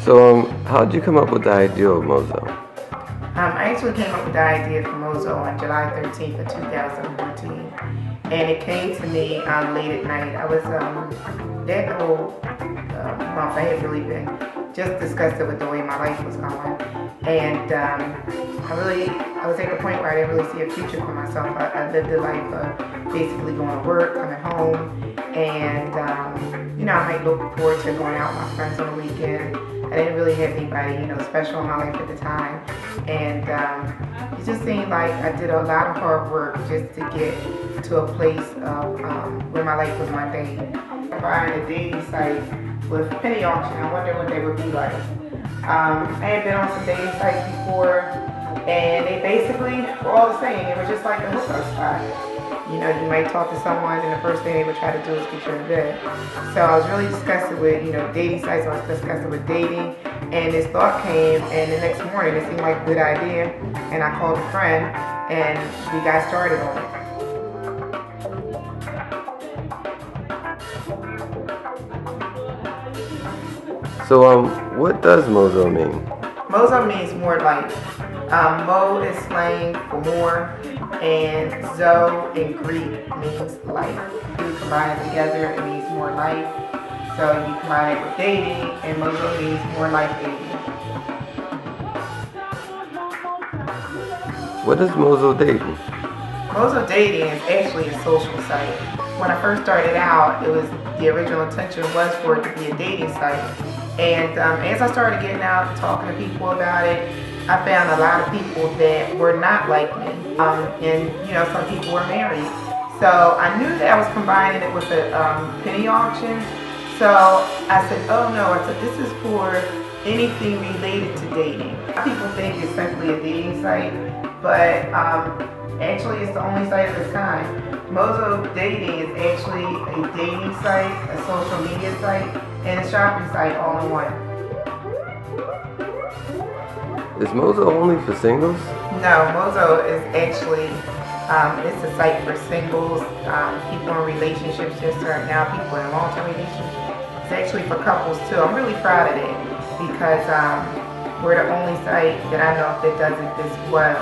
So, how'd you come up with the idea of Mozoe? I actually came up with the idea for Mozoe on July 13th of 2014. And it came to me late at night. I was, that whole month, I had really been just disgusted with the way my life was going. And I was at the point where I didn't really see a future for myself. I lived a life of basically going to work, coming home, and, I might look forward to going out with my friends on the weekend. I didn't really have anybody, special in my life at the time. And it just seemed like I did a lot of hard work just to get to a place of where my life was mundane. Buying a dating site with penny auction, I wonder what they would be like. I had been on some dating sites before, and they basically were all the same. It was just like a hookup spot. You might talk to someone, and the first thing they would try to do is get you in bed. So I was really disgusted with, dating sites. I was disgusted with dating, and this thought came, and the next morning it seemed like a good idea, and I called a friend, and we got started on it. So, what does Mozoe mean? Mozoe means more life. Mo is slang for more, and Zoe in Greek means life. You combine it together, it means more life. So you combine it with dating, and Mozoe means more life dating. What is Mozoe dating? Mozoe dating is actually a social site. When I first started out, the original intention was for it to be a dating site. And as I started getting out and talking to people about it, I found a lot of people that were not like me. Some people were married. So I knew that I was combining it with a penny auction. So I said, oh no, this is for anything related to dating. People think it's simply a dating site, but actually it's the only site of its kind. Mozoe Dating is actually a dating site, a social media site, and a shopping site all in one. Is Mozoe only for singles? No, Mozoe is actually it's a site for singles, people in relationships just starting out, people in long-term relationships. It's actually for couples too. I'm really proud of it because we're the only site that I know of that does it this well.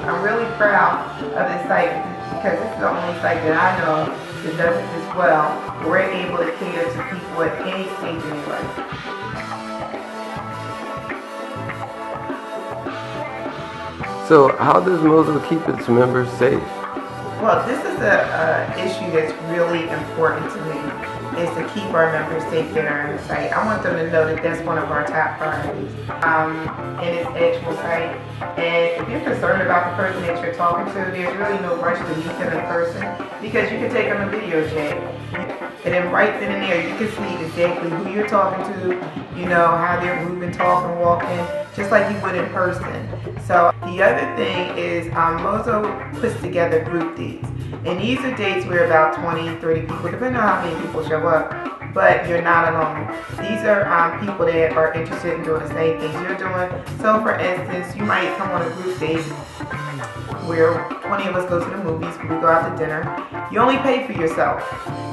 I'm really proud of this site because this is the only site that I know that does it this well. We're able to cater to people at any stage in their life. So, how does Mozoe keep its members safe? Well, this is an issue that's really important to me, is to keep our members safe that are on the site. I want them to know that that's one of our top priorities in its actual site. And if you're concerned about the person that you're talking to, there's really no rush to meet them in person because you can take them a video chat. And then right then and there, you can see exactly who you're talking to, how they're moving, talking, walking, just like you would in person. So the other thing is Mozoe puts together group dates. And these are dates where about 20, 30 people, depending on how many people show up, but you're not alone. These are people that are interested in doing the same things you're doing. So for instance, you might come on a group date where 20 of us go to the movies, we go out to dinner. You only pay for yourself.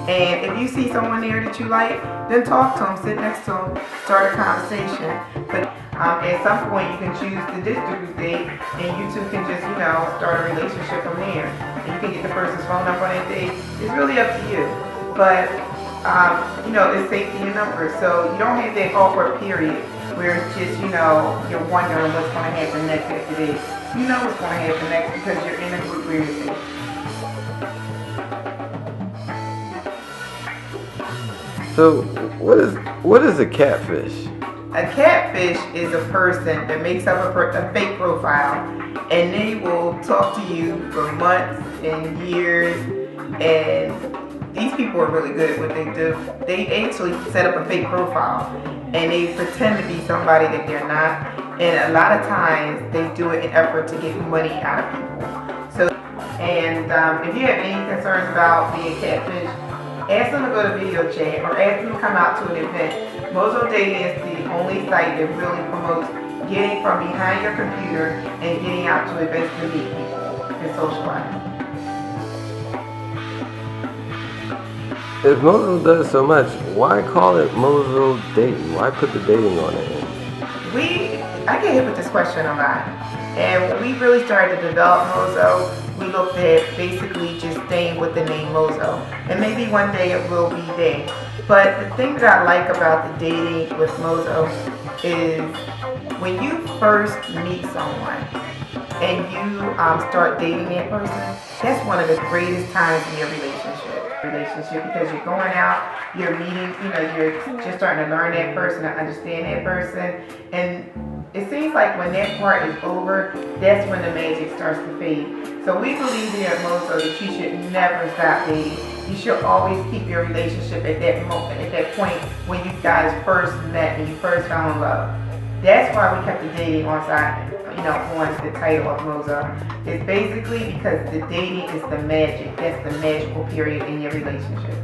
And if you see someone there that you like, then talk to them, sit next to them, start a conversation. But at some point you can choose to ditch the group date and you two can just, start a relationship from there. And you can get the person's phone number on that date. It's really up to you. But, it's safety in numbers. So you don't have that awkward period where it's just, you're wondering what's going to happen next after this. You know what's going to happen next because you're in a group where you're safe. So, what is a catfish? A catfish is a person that makes up a fake profile, and they will talk to you for months and years, and these people are really good at what they do. They actually set up a fake profile, and they pretend to be somebody that they're not, and a lot of times they do it in effort to get money out of people. If you have any concerns about being catfish, ask them to go to video chat or ask them to come out to an event. Mozoe Dating is the only site that really promotes getting from behind your computer and getting out to events to meet people and socialize. If Mozoe does so much, why call it Mozoe Dating? Why put the dating on it? I get hit with this question a lot. And when we really started to develop Mozoe, we looked at basically just staying with the name Mozoe. And maybe one day it will be there. But the thing that I like about the dating with Mozoe is when you first meet someone and you start dating that person, that's one of the greatest times in your relationship because you're going out, you're meeting, you're just starting to learn that person, to understand that person, and it seems like when that part is over, that's when the magic starts to fade. So we believe here at Mozoe that you should never stop dating. You should always keep your relationship at that moment, at that point when you guys first met and you first fell in love. That's why we kept the dating on the title of Mozoe. It's basically because the dating is the magic. That's the magical period in your relationship.